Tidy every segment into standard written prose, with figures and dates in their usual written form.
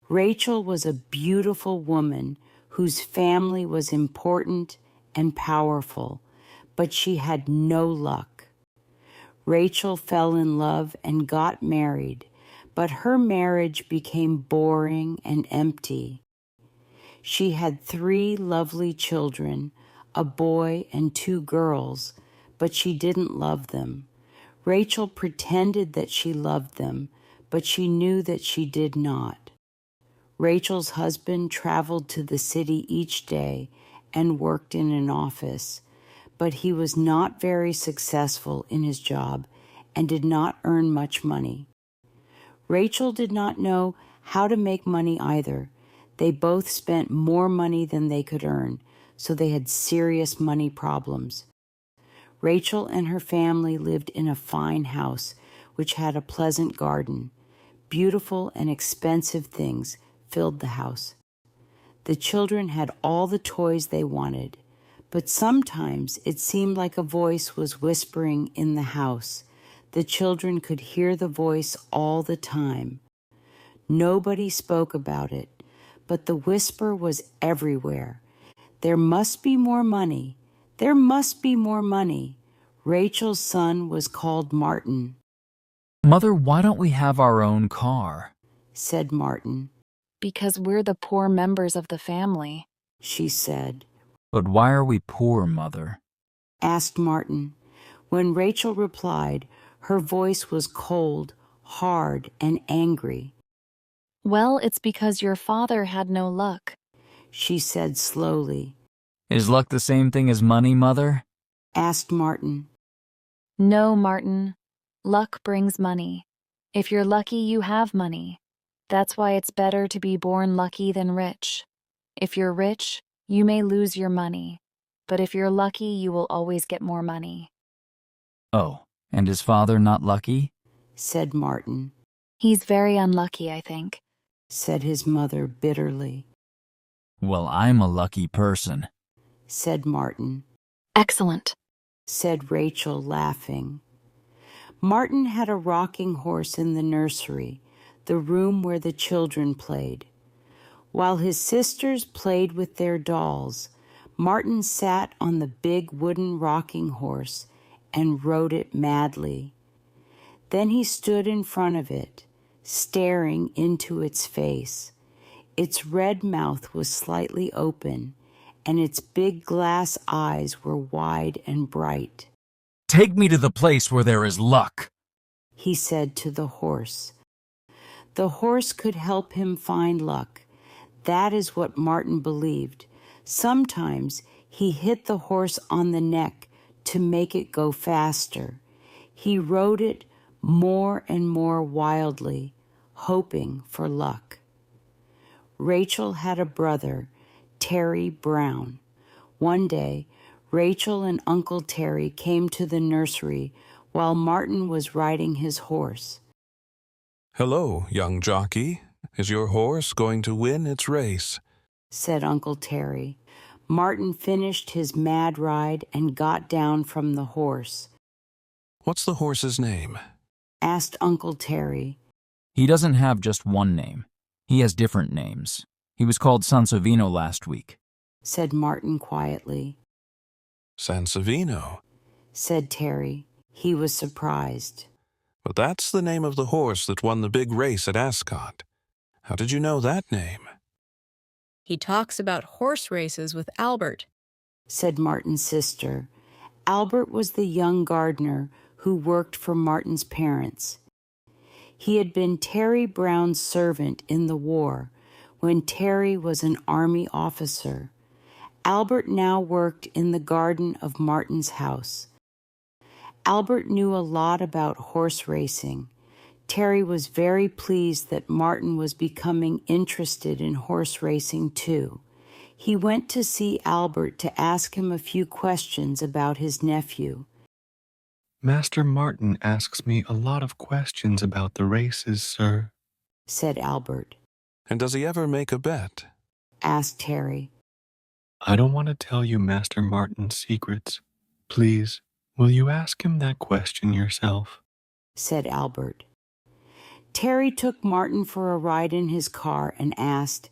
Rachel was a beautiful woman whose family was important and powerful, but she had no luck. Rachel fell in love and got married, but her marriage became boring and empty. She had 3 lovely children, a boy and 2 girls, but she didn't love them. Rachel pretended that she loved them, but she knew that she did not. Rachel's husband traveled to the city each day and worked in an office, but he was not very successful in his job and did not earn much money. Rachel did not know how to make money either. They both spent more money than they could earn, so they had serious money problems. Rachel and her family lived in a fine house, which had a pleasant garden. Beautiful and expensive things filled the house. The children had all the toys they wanted, but sometimes it seemed like a voice was whispering in the house. The children could hear the voice all the time. Nobody spoke about it, but the whisper was everywhere. There must be more money. There must be more money. Rachel's son was called Martin. "Mother, why don't we have our own car?" said Martin. "Because we're the poor members of the family," she said. "But why are we poor, Mother?" asked Martin. When Rachel replied, her voice was cold, hard, and angry. "Well, it's because your father had no luck," she said slowly. "Is luck the same thing as money, Mother?" asked Martin. "No, Martin. Luck brings money. If you're lucky, you have money. That's why it's better to be born lucky than rich. If you're rich, you may lose your money. But if you're lucky, you will always get more money." "Oh, and is Father not lucky?" said Martin. "He's very unlucky, I think," said his mother bitterly. "Well, I'm a lucky person," said Martin. "Excellent," said Rachel, laughing. Martin had a rocking horse in the nursery, the room where the children played. While his sisters played with their dolls, Martin sat on the big wooden rocking horse and rode it madly. Then he stood in front of it, staring into its face. Its red mouth was slightly open, and its big glass eyes were wide and bright. "Take me to the place where there is luck," he said to the horse. The horse could help him find luck. That is what Martin believed. Sometimes he hit the horse on the neck to make it go faster. He rode it more and more wildly, hoping for luck. Rachel had a brother, Terry Brown. One day, Rachel and Uncle Terry came to the nursery while Martin was riding his horse. "Hello, young jockey. Is your horse going to win its race?" said Uncle Terry. Martin finished his mad ride and got down from the horse. "What's the horse's name?" asked Uncle Terry. "He doesn't have just one name. He has different names. He was called Sansovino last week," said Martin quietly. "Sansovino," said Terry. He was surprised. "But that's the name of the horse that won the big race at Ascot. How did you know that name?" "He talks about horse races with Albert," said Martin's sister. Albert was the young gardener who worked for Martin's parents. He had been Terry Brown's servant in the war when Terry was an army officer. Albert now worked in the garden of Martin's house. Albert knew a lot about horse racing. Terry was very pleased that Martin was becoming interested in horse racing too. He went to see Albert to ask him a few questions about his nephew. "Master Martin asks me a lot of questions about the races, sir," said Albert. "And does he ever make a bet?" asked Terry. "I don't want to tell you Master Martin's secrets. Please, will you ask him that question yourself?" said Albert. Terry took Martin for a ride in his car and asked,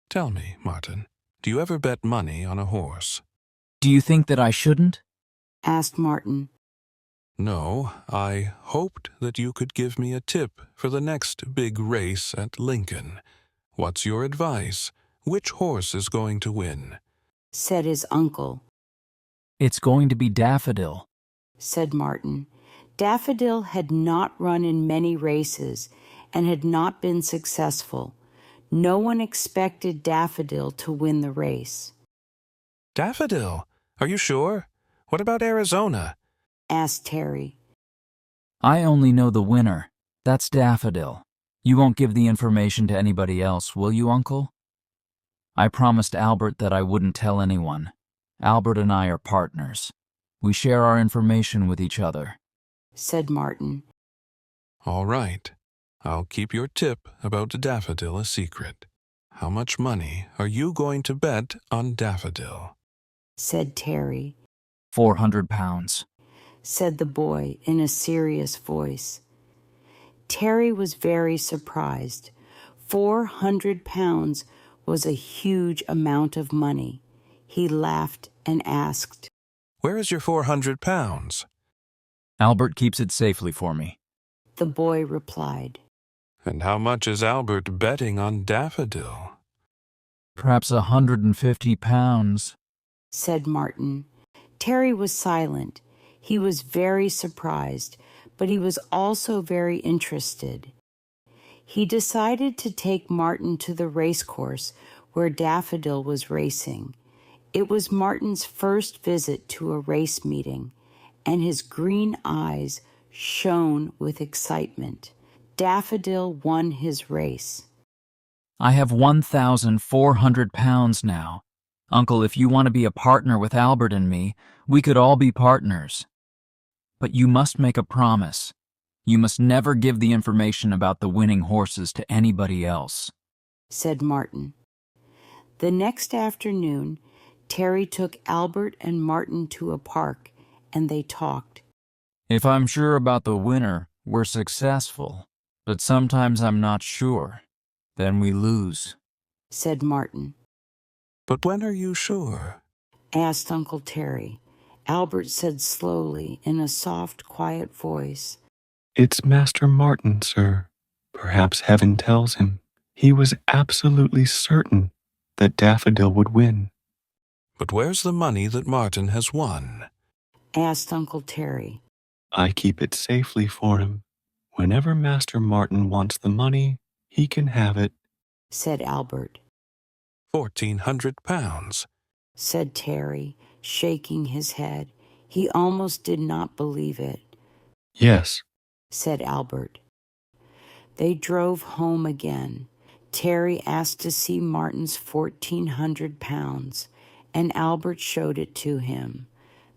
Tell me, Martin, do you ever bet money on a horse? Do you think that I shouldn't? asked Martin. No, I hoped that you could give me a tip for the next big race at Lincoln. What's your advice? Which horse is going to win? Said his uncle. It's going to be Daffodil. Said Martin. Daffodil had not run in many races and had not been successful. No one expected Daffodil to win the race. Daffodil? Are you sure? What about Arizona? Asked Terry. I only know the winner. That's Daffodil. You won't give the information to anybody else, will you, Uncle? I promised Albert that I wouldn't tell anyone. Albert and I are partners. We share our information with each other. Said Martin. All right. I'll keep your tip about Daffodil a secret. How much money are you going to bet on Daffodil? Said Terry. 400 pounds. Said the boy in a serious voice. Terry was very surprised. 400 pounds was a huge amount of money. He laughed and asked, Where is your 400 pounds? Albert keeps it safely for me. The boy replied. And how much is Albert betting on Daffodil? Perhaps 150 pounds. Said Martin. Terry was silent. He was very surprised, but he was also very interested. He decided to take Martin to the race course where Daffodil was racing. It was Martin's first visit to a race meeting, and his green eyes shone with excitement. Daffodil won his race. I have 1,400 pounds now. Uncle, if you want to be a partner with Albert and me, we could all be partners. But you must make a promise. You must never give the information about the winning horses to anybody else. Said Martin. The next afternoon, Terry took Albert and Martin to a park, and they talked. If I'm sure about the winner, we're successful. But sometimes I'm not sure. Then we lose. Said Martin. But when are you sure? Asked Uncle Terry. Albert said slowly in a soft, quiet voice. It's Master Martin, sir. Perhaps heaven tells him. He was absolutely certain that Daffodil would win. But where's the money that Martin has won? Asked Uncle Terry. I keep it safely for him. Whenever Master Martin wants the money, he can have it. Said Albert. 1,400 pounds. Said Terry, shaking his head. He almost did not believe it. Yes. Said Albert. They drove home again. Terry asked to see Martin's 1,400 pounds, and Albert showed it to him.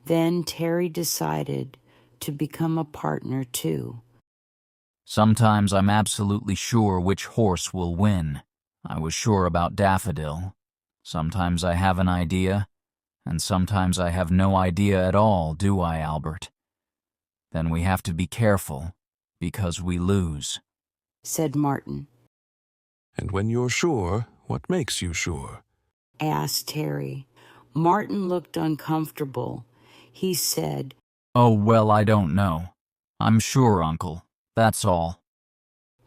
Then Terry decided to become a partner too. Sometimes I'm absolutely sure which horse will win. I was sure about Daffodil. Sometimes I have an idea, and sometimes I have no idea at all, do I, Albert? Then we have to be careful, because we lose. Said Martin. And when you're sure, what makes you sure? Asked Terry. Martin looked uncomfortable. He said, Oh, well, I don't know. I'm sure, Uncle. That's all.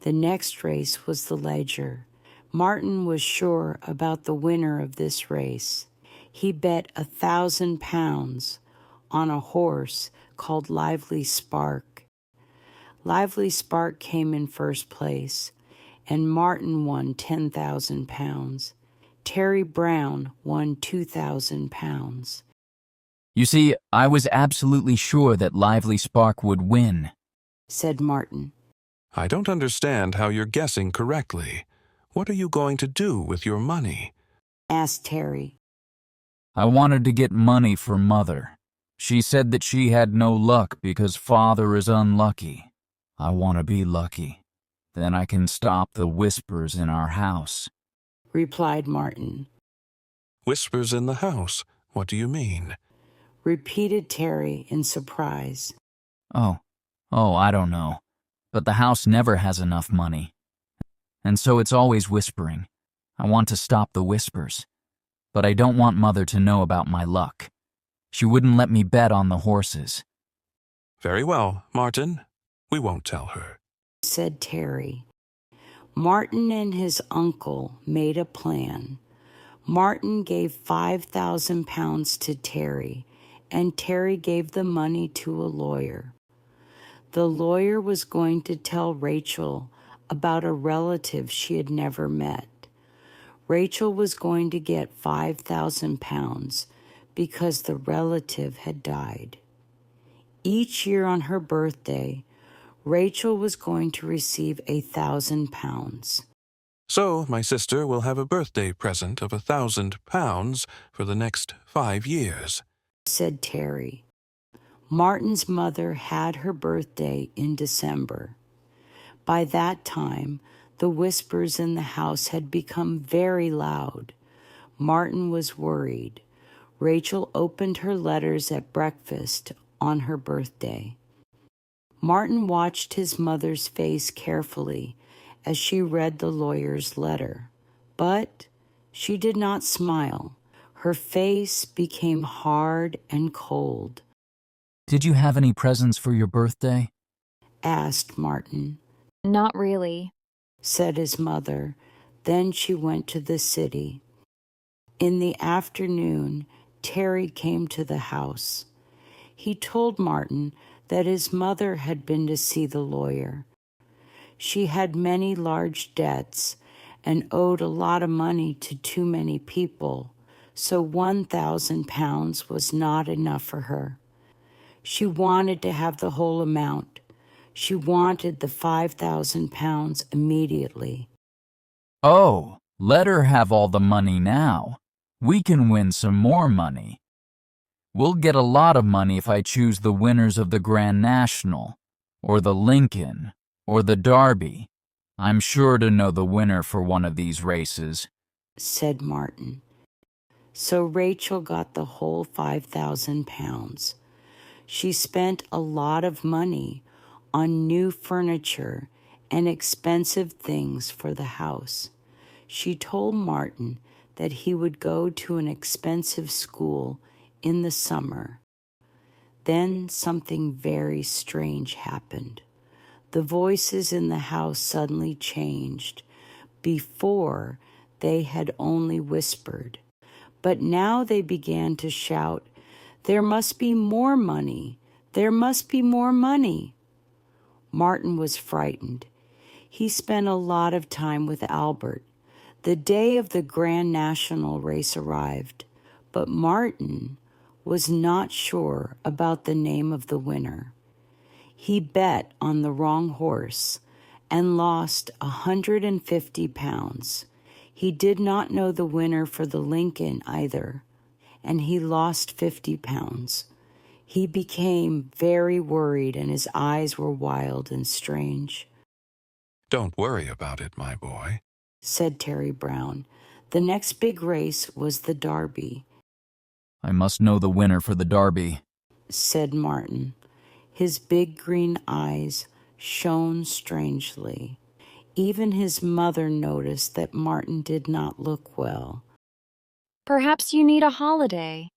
The next race was the Ledger. Martin was sure about the winner of this race. He bet 1,000 pounds on a horse called Lively Spark. Lively Spark came in first place, and Martin won 10,000 pounds. Terry Brown won 2,000 pounds. You see, I was absolutely sure that Lively Spark would win. Said Martin. I don't understand how you're guessing correctly. What are you going to do with your money? Asked Terry. I wanted to get money for Mother. She said that she had no luck because Father is unlucky. I want to be lucky. Then I can stop the whispers in our house. Replied Martin. Whispers in the house. What do you mean? Repeated Terry in surprise. Oh, I don't know. but the house never has enough money. And so it's always whispering. I want to stop the whispers, but I don't want Mother to know about my luck. She wouldn't let me bet on the horses. Very well, Martin. We won't tell her, said Terry. Martin and his uncle made a plan. Martin gave 5,000 pounds to Terry, and Terry gave the money to a lawyer. The lawyer was going to tell Rachel about a relative she had never met. Rachel was going to get 5,000 pounds because the relative had died. Each year on her birthday, Rachel was going to receive 1,000 pounds. So my sister will have a birthday present of 1,000 pounds for the next 5 years, said Terry. Martin's mother had her birthday in December. By that time, the whispers in the house had become very loud. Martin was worried. Rachel opened her letters at breakfast on her birthday. Martin watched his mother's face carefully as she read the lawyer's letter, but she did not smile. Her face became hard and cold. Did you have any presents for your birthday? Asked Martin. Not really, said his mother. Then she went to the city. In the afternoon, Terry came to the house. He told Martin that his mother had been to see the lawyer. She had many large debts and owed a lot of money to too many people, so 1,000 pounds was not enough for her. She wanted to have the whole amount. She wanted the 5,000 pounds immediately. Oh, let her have all the money now. We can win some more money. We'll get a lot of money if I choose the winners of the Grand National, or the Lincoln, or the Derby. I'm sure to know the winner for one of these races, said Martin. So Rachel got the whole 5,000 pounds. She spent a lot of money on new furniture and expensive things for the house. She told Martin that he would go to an expensive school in the summer. Then something very strange happened. The voices in the house suddenly changed. Before, they had only whispered, but now they began to shout, "There must be more money! There must be more money!" Martin was frightened. He spent a lot of time with Albert. The day of the Grand National race arrived, but Martin was not sure about the name of the winner. He bet on the wrong horse and lost 150 pounds. He did not know the winner for the Lincoln either, and he lost 50 pounds. He became very worried and his eyes were wild and strange. Don't worry about it, my boy, said Terry Brown. The next big race was the Derby, I must know the winner for the Derby, said Martin. His big green eyes shone strangely. Even his mother noticed that Martin did not look well. Perhaps you need a holiday.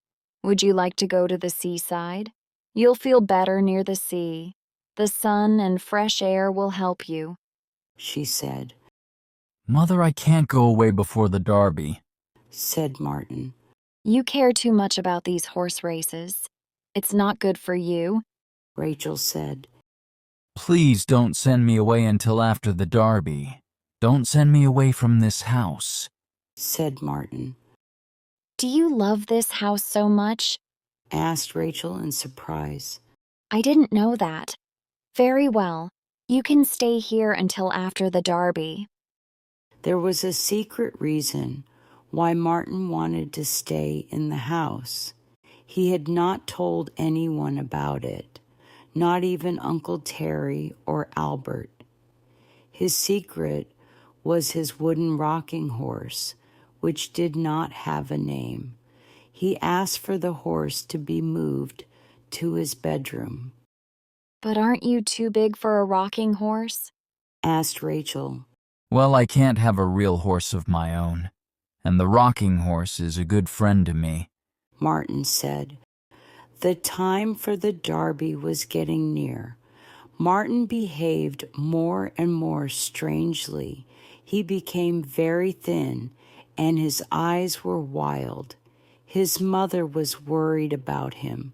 Would you like to go to the seaside? You'll feel better near the sea. The sun and fresh air will help you, she said. Mother, I can't go away before the Derby, said Martin. You care too much about these horse races. It's not good for you, Rachel said. Please don't send me away until after the Derby. Don't send me away from this house, said Martin. Do you love this house so much? Asked Rachel in surprise. I didn't know that. Very well. You can stay here until after the Derby. There was a secret reason why Martin wanted to stay in the house. He had not told anyone about it, not even Uncle Terry or Albert. His secret was his wooden rocking horse, which did not have a name. He asked for the horse to be moved to his bedroom. But aren't you too big for a rocking horse? asked Rachel. Well, I can't have a real horse of my own, and the rocking horse is a good friend to me, Martin said. The time for the derby was getting near. Martin behaved more and more strangely. He became very thin, and his eyes were wild. His mother was worried about him.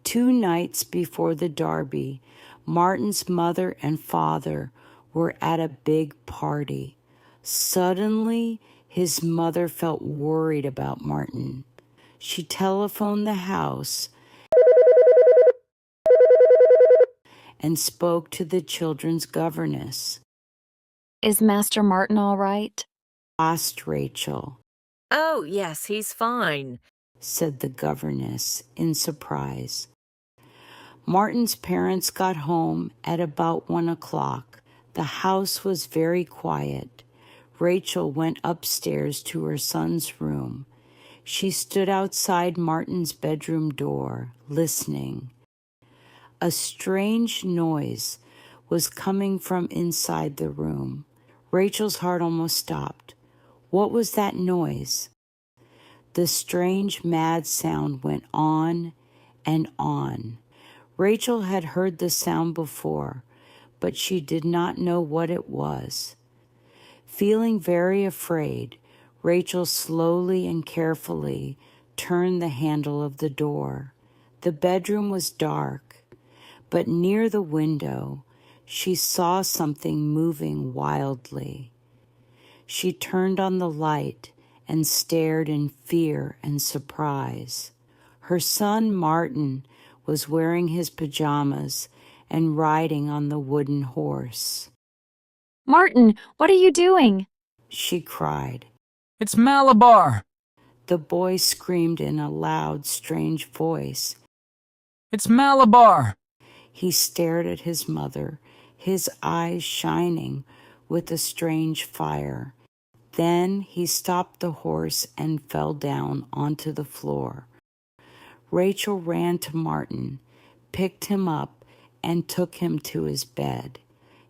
2 nights before the derby, Martin's mother and father were at a big party. Suddenly, his mother felt worried about Martin. She telephoned the house and spoke to the children's governess. Is Master Martin all right? Asked Rachel, Oh, yes, he's fine. said the governess in surprise. Martin's parents got home at about 1 o'clock. The house was very quiet. Rachel went upstairs to her son's room. She stood outside Martin's bedroom door, listening. A strange noise was coming from inside the room. Rachel's heart almost stopped. What was that noise? The strange, mad sound went on and on. Rachel had heard the sound before, but she did not know what it was. Feeling very afraid, Rachel slowly and carefully turned the handle of the door. The bedroom was dark, but near the window, she saw something moving wildly. She turned on the light and stared in fear and surprise. Her son Martin was wearing his pajamas and riding on the wooden horse. Martin, what are you doing? She cried. It's Malabar! The boy screamed in a loud, strange voice. It's Malabar! He stared at his mother, his eyes shining with a strange fire. Then he stopped the horse and fell down onto the floor. Rachel ran to Martin, picked him up, and took him to his bed.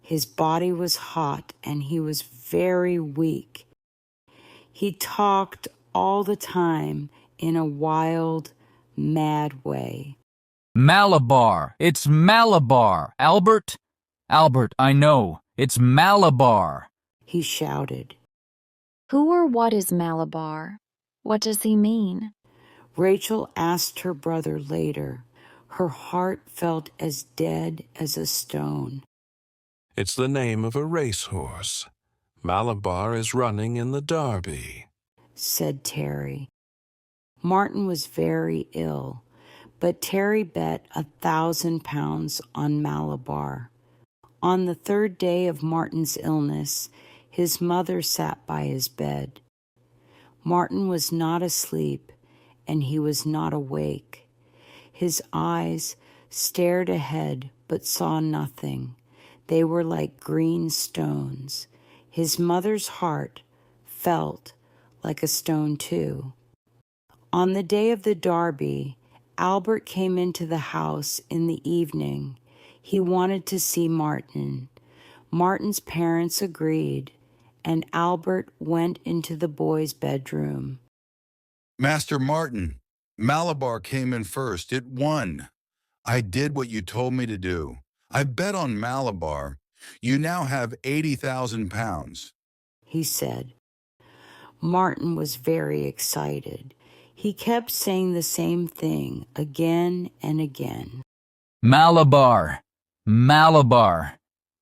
His body was hot and he was very weak. He talked all the time in a wild, mad way. Malabar! It's Malabar! Albert? Albert, I know. It's Malabar! He shouted. Who or what is Malabar? What does he mean? Rachel asked her brother later. Her heart felt as dead as a stone. It's the name of a racehorse. Malabar is running in the derby, said Terry. Martin was very ill, but Terry bet 1,000 pounds on Malabar. On the 3rd day of Martin's illness, his mother sat by his bed. Martin was not asleep, and he was not awake. His eyes stared ahead but saw nothing. They were like green stones. His mother's heart felt like a stone too. On the day of the derby, Albert came into the house in the evening. He wanted to see Martin. Martin's parents agreed, and Albert went into the boy's bedroom. Master Martin, Malabar came in first. It won. I did what you told me to do. I bet on Malabar. You now have 80,000 pounds. He said. Martin was very excited. He kept saying the same thing again and again. Malabar! Malabar!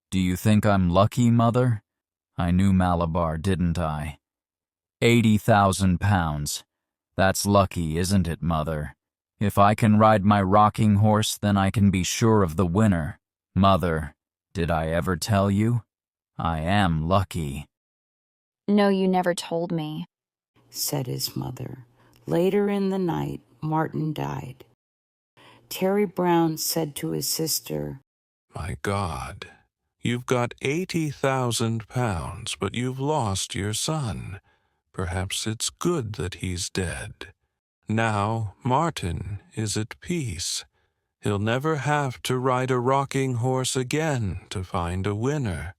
Do you think I'm lucky, Mother? I knew Malabar, didn't I? 80,000 pounds. That's lucky, isn't it, Mother? If I can ride my rocking horse, then I can be sure of the winner. Mother, did I ever tell you? I am lucky. No, you never told me, said his mother. Later in the night, Martin died. Terry Brown said to his sister, My God, you've got 80,000 pounds, but you've lost your son. Perhaps it's good that he's dead. Now Martin is at peace. He'll never have to ride a rocking horse again to find a winner.